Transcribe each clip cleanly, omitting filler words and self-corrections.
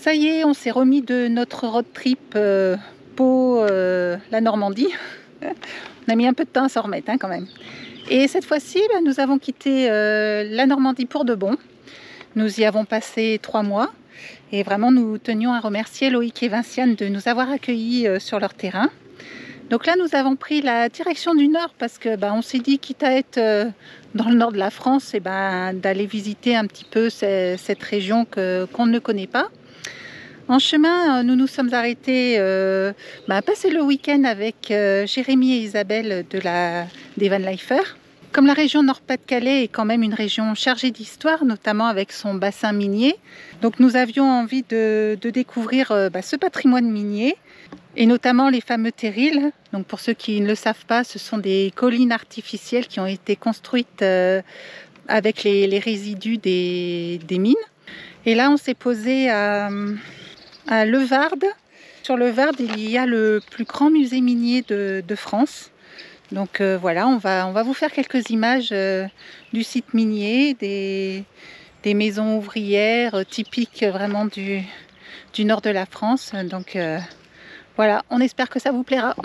Ça y est, on s'est remis de notre road trip Pau, la Normandie. On a mis un peu de temps à s'en remettre quand même. Et cette fois-ci, nous avons quitté la Normandie pour de bon. Nous y avons passé 3 mois. Et vraiment, nous tenions à remercier Loïc et Vinciane de nous avoir accueillis sur leur terrain. Donc là, nous avons pris la direction du nord parce que on s'est dit, quitte à être dans le nord de la France, d'aller visiter un petit peu cette région qu'on ne connaît pas. En chemin, nous nous sommes arrêtés passer le week-end avec Jérémy et Isabelle des Van Leifer. Comme la région Nord-Pas-de-Calais est quand même une région chargée d'histoire, notamment avec son bassin minier, donc nous avions envie de découvrir ce patrimoine minier, et notamment les fameux terrils. Donc pour ceux qui ne le savent pas, ce sont des collines artificielles qui ont été construites avec les résidus des mines. Et là, on s'est posé à Levarde. Sur Levarde, il y a le plus grand musée minier de France. Donc voilà, on va vous faire quelques images du site minier, des maisons ouvrières typiques vraiment du nord de la France. Donc voilà, on espère que ça vous plaira.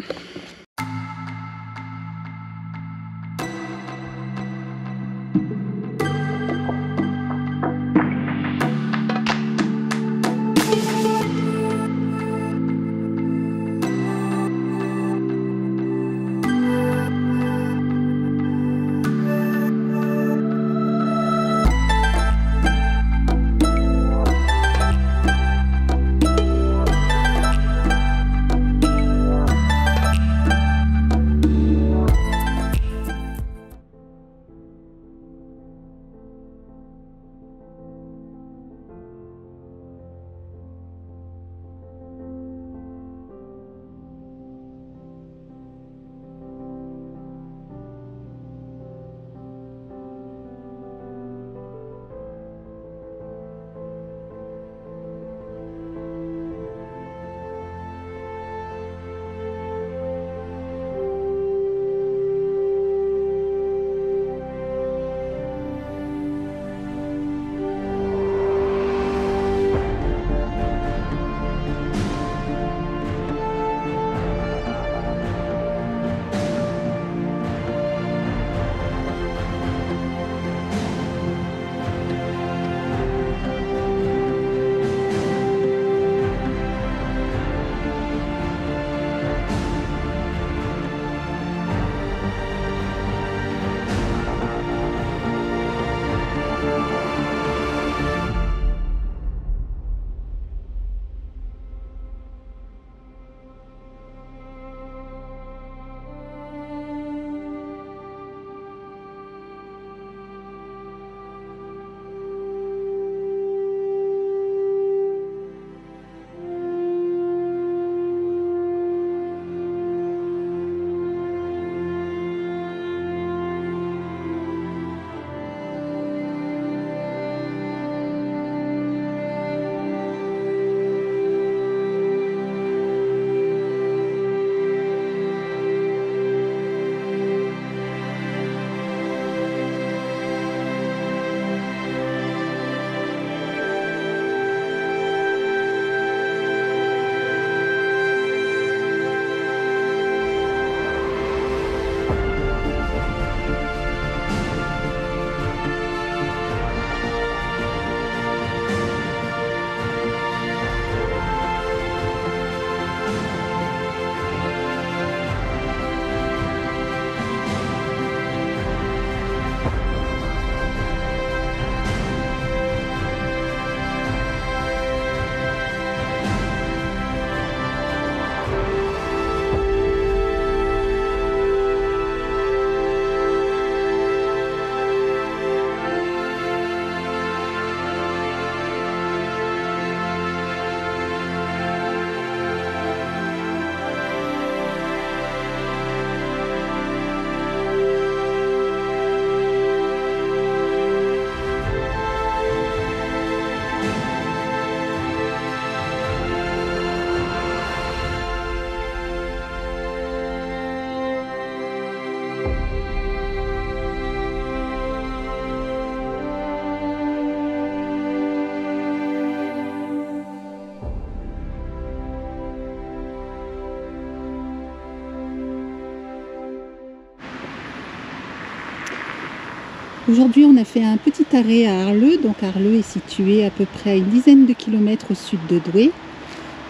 Aujourd'hui, on a fait un petit arrêt à Arleux. Donc Arleux est situé à peu près à une dizaine de kilomètres au sud de Douai.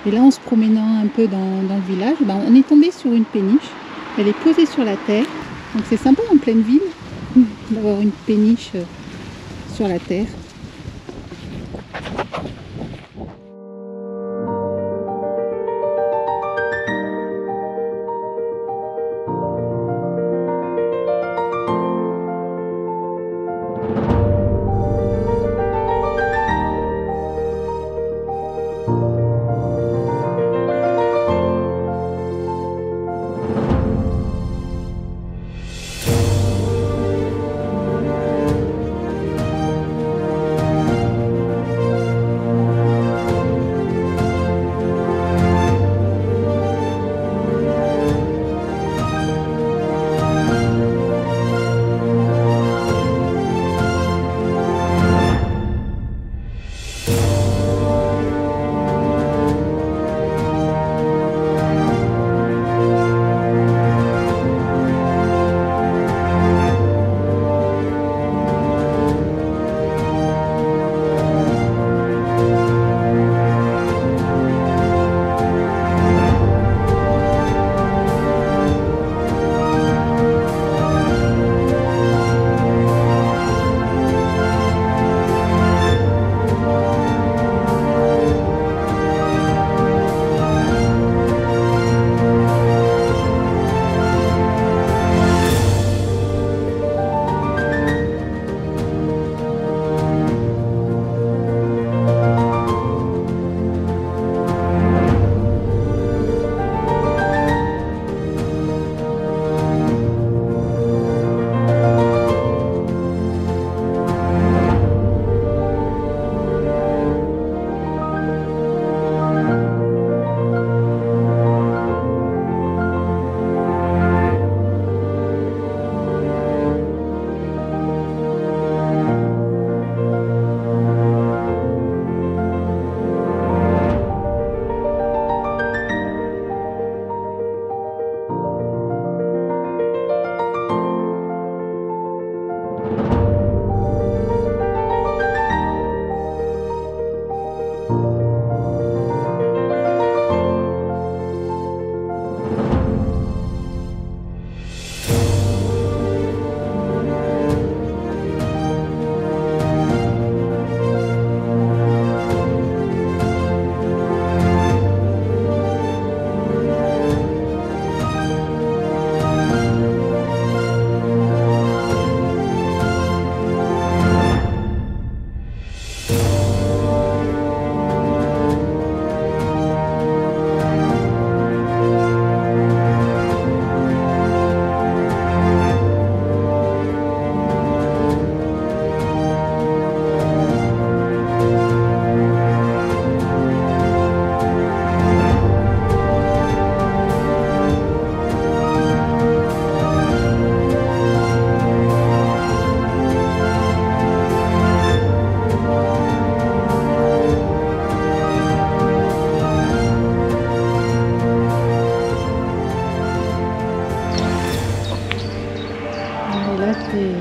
Et là, en se promenant un peu dans le village, on est tombé sur une péniche. Elle est posée sur la terre. Donc c'est sympa en pleine ville d'avoir une péniche sur la terre.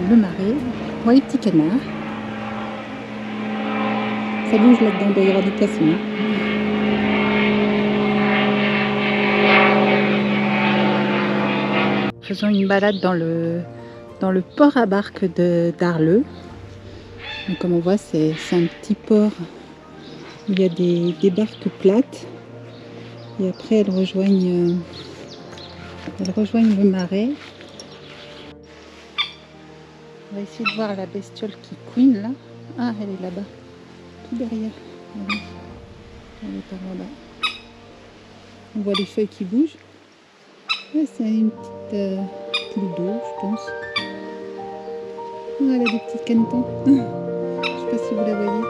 Le marais. Ouais, les petits canards. Ça bouge là-dedans, il doit y avoir du poisson. Faisons une balade dans le port à barque d'Arleux. Comme on voit, c'est un petit port où il y a des barques plates. Et après, elles rejoignent le marais. On va essayer de voir la bestiole qui couine là. Ah, elle est là-bas, tout derrière. Elle est par là-bas. On voit les feuilles qui bougent. Ouais, c'est une petite poule d'eau, je pense. Ah, elle a des petits canetons. Je ne sais pas si vous la voyez.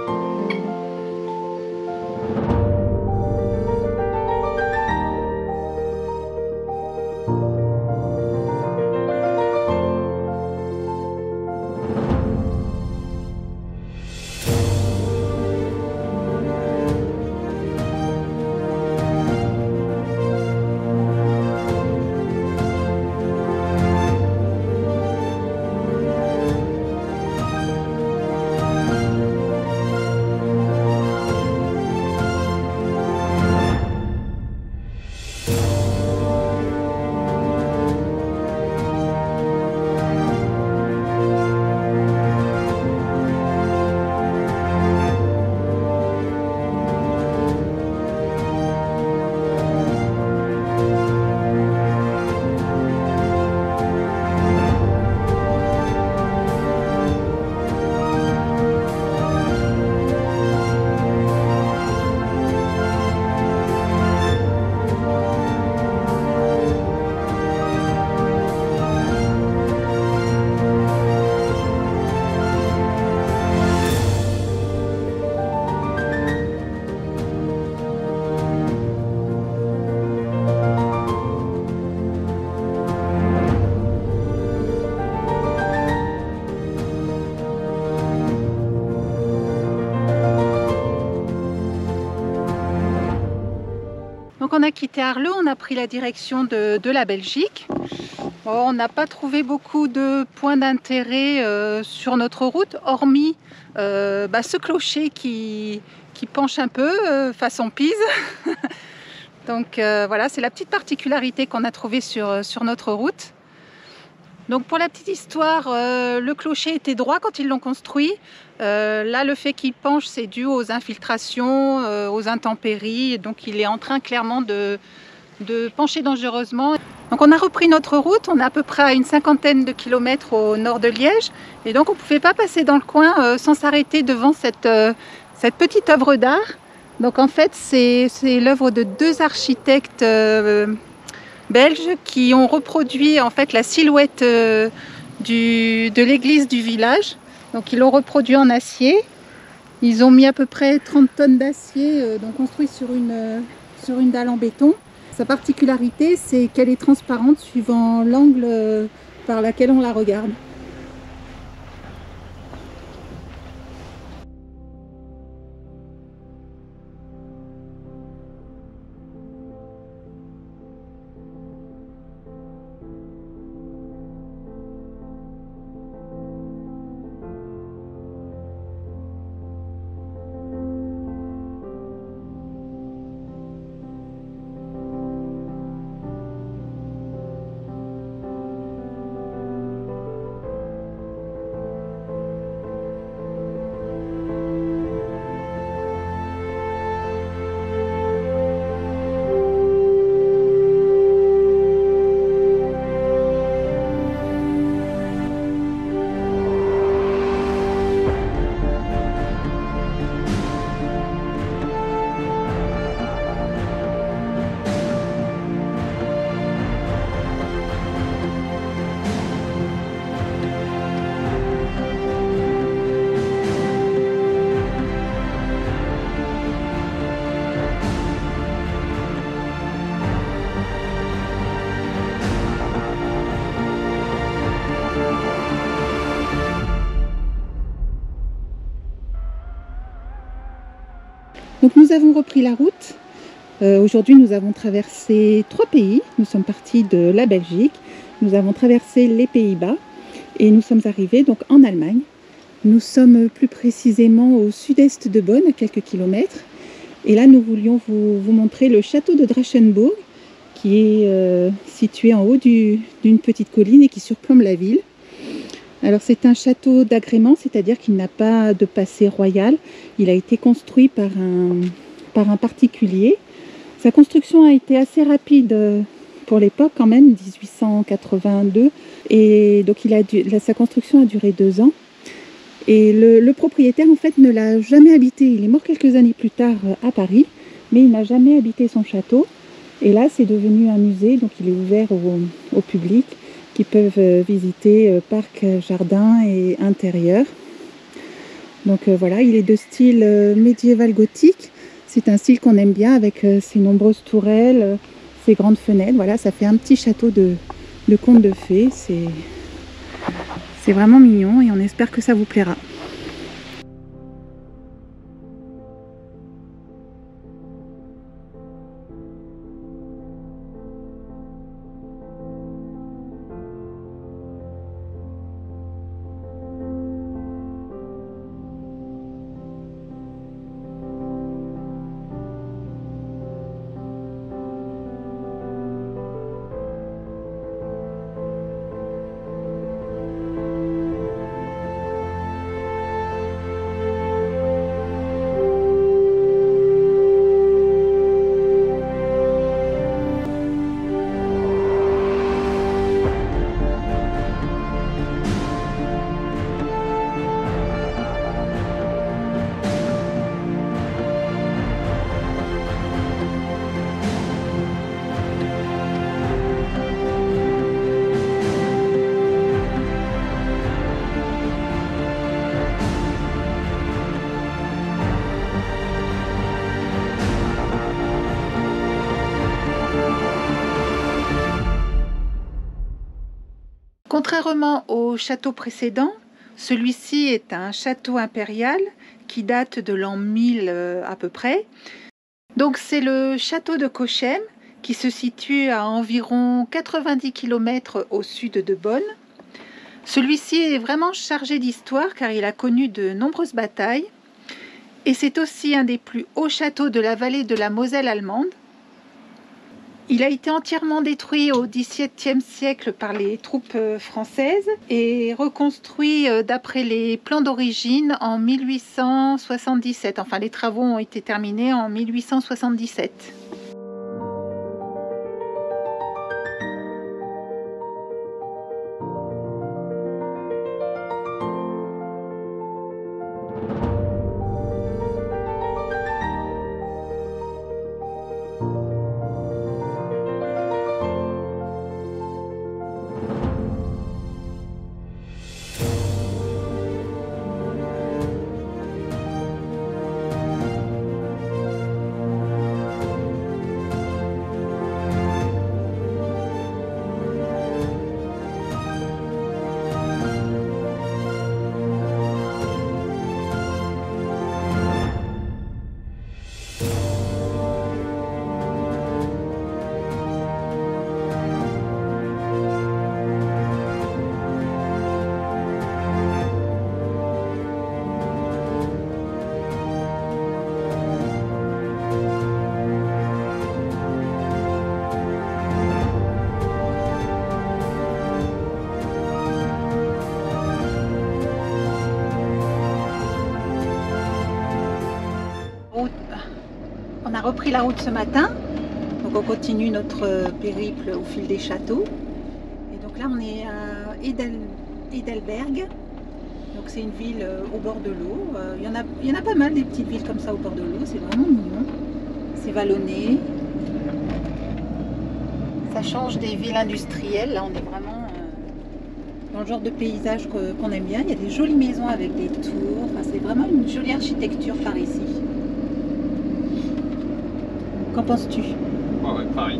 Donc on a quitté Arleux, on a pris la direction de la Belgique. Bon, on n'a pas trouvé beaucoup de points d'intérêt sur notre route, hormis ce clocher qui penche un peu façon Pise. Donc voilà, c'est la petite particularité qu'on a trouvée sur notre route. Donc pour la petite histoire, le clocher était droit quand ils l'ont construit. Là, le fait qu'il penche, c'est dû aux infiltrations, aux intempéries. Donc il est en train clairement de pencher dangereusement. Donc on a repris notre route, on est à peu près à une 50aine de kilomètres au nord de Liège. Et donc on ne pouvait pas passer dans le coin sans s'arrêter devant cette petite œuvre d'art. Donc en fait, c'est l'œuvre de deux architectes belges qui ont reproduit en fait la silhouette de l'église du village. Donc ils l'ont reproduit en acier. Ils ont mis à peu près 30 tonnes d'acier donc construit sur une dalle en béton. Sa particularité, c'est qu'elle est transparente suivant l'angle par lequel on la regarde. Donc nous avons repris la route. Aujourd'hui, nous avons traversé 3 pays. Nous sommes partis de la Belgique, nous avons traversé les Pays-Bas et nous sommes arrivés donc en Allemagne. Nous sommes plus précisément au sud-est de Bonn, à quelques kilomètres. Et là, nous voulions vous montrer le château de Drachenburg, qui est situé en haut d'une petite colline et qui surplombe la ville. Alors c'est un château d'agrément, c'est-à-dire qu'il n'a pas de passé royal. Il a été construit par un particulier. Sa construction a été assez rapide pour l'époque quand même, 1882. Et donc sa construction a duré 2 ans. Et le propriétaire en fait ne l'a jamais habité. Il est mort quelques années plus tard à Paris, mais il n'a jamais habité son château. Et là c'est devenu un musée, donc il est ouvert au public, qui peuvent visiter parc, jardin et intérieur. Donc voilà, il est de style médiéval gothique. C'est un style qu'on aime bien avec ses nombreuses tourelles, ses grandes fenêtres. Voilà, ça fait un petit château de conte de fées. C'est vraiment mignon et on espère que ça vous plaira. Contrairement au château précédent, celui-ci est un château impérial qui date de l'an 1000 à peu près. Donc c'est le château de Cochem qui se situe à environ 90 km au sud de Bonn. Celui-ci est vraiment chargé d'histoire car il a connu de nombreuses batailles et c'est aussi un des plus hauts châteaux de la vallée de la Moselle allemande. Il a été entièrement détruit au XVIIe siècle par les troupes françaises et reconstruit d'après les plans d'origine en 1877. Enfin, les travaux ont été terminés en 1877. On a repris la route ce matin, donc on continue notre périple au fil des châteaux. Et donc là on est à Heidelberg, donc c'est une ville au bord de l'eau. Il y en a pas mal des petites villes comme ça au bord de l'eau, c'est vraiment mignon. C'est vallonné. Ça change des villes industrielles, là on est vraiment dans le genre de paysage qu'on aime bien. Il y a des jolies maisons avec des tours, enfin, c'est vraiment une jolie architecture par ici. Qu'en penses-tu? Ouais, pareil.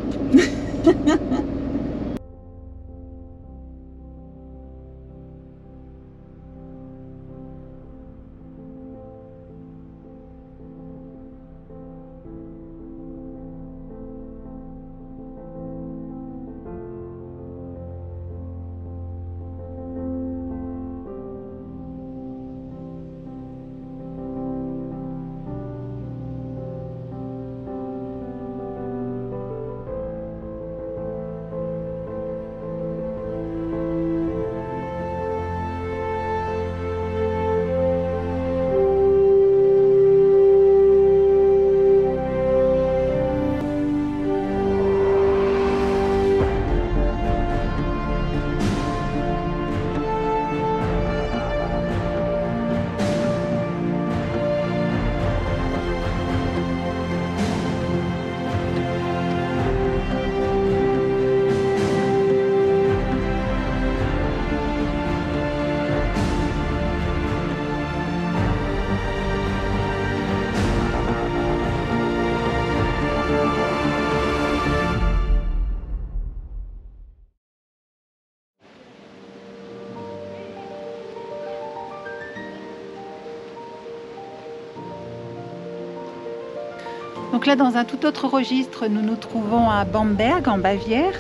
Donc là, dans un tout autre registre, nous nous trouvons à Bamberg, en Bavière.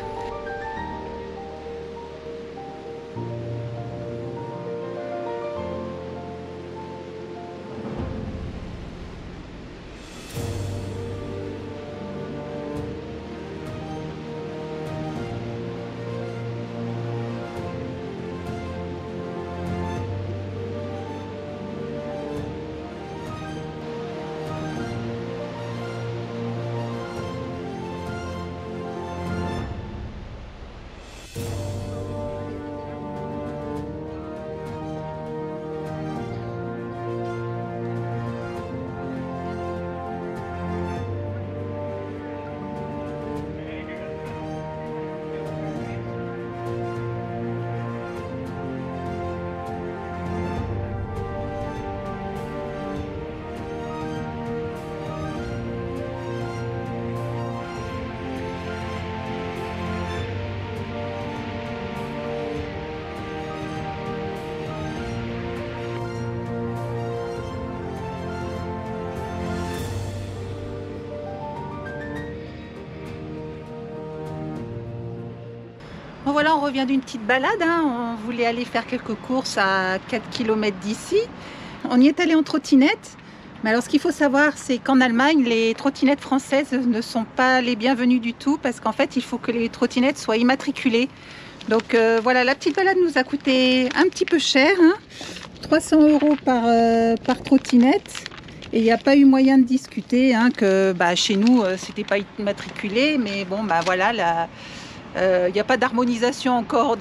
voilà, on revient d'une petite balade, hein. On voulait aller faire quelques courses à 4 km d'ici. On y est allé en trottinette. Mais alors ce qu'il faut savoir, c'est qu'en Allemagne, les trottinettes françaises ne sont pas les bienvenues du tout, parce qu'en fait, il faut que les trottinettes soient immatriculées. Donc voilà, la petite balade nous a coûté un petit peu cher, hein, 300 € par trottinette. Et il n'y a pas eu moyen de discuter, hein, que chez nous, c'était pas immatriculé, mais bon, voilà, il n'y a pas d'harmonisation encore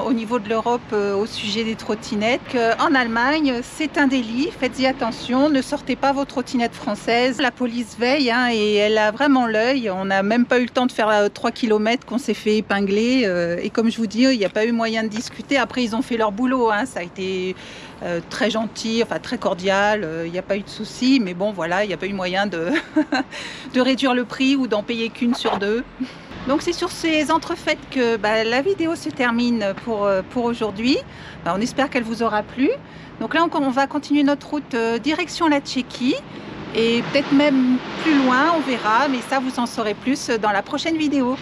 au niveau de l'Europe au sujet des trottinettes. En Allemagne, c'est un délit, faites-y attention, ne sortez pas vos trottinettes françaises. La police veille, hein, et elle a vraiment l'œil. On n'a même pas eu le temps de faire 3 km qu'on s'est fait épingler. Et comme je vous dis, il n'y a pas eu moyen de discuter. Après, ils ont fait leur boulot, hein, ça a été très gentil, enfin très cordial, il n'y a pas eu de souci. Mais bon, voilà, il n'y a pas eu moyen de, de réduire le prix ou d'en payer qu'une sur deux. Donc c'est sur ces entrefaites que la vidéo se termine pour aujourd'hui. On espère qu'elle vous aura plu. Donc là on va continuer notre route direction la Tchéquie et peut-être même plus loin, on verra, mais ça vous en saurez plus dans la prochaine vidéo.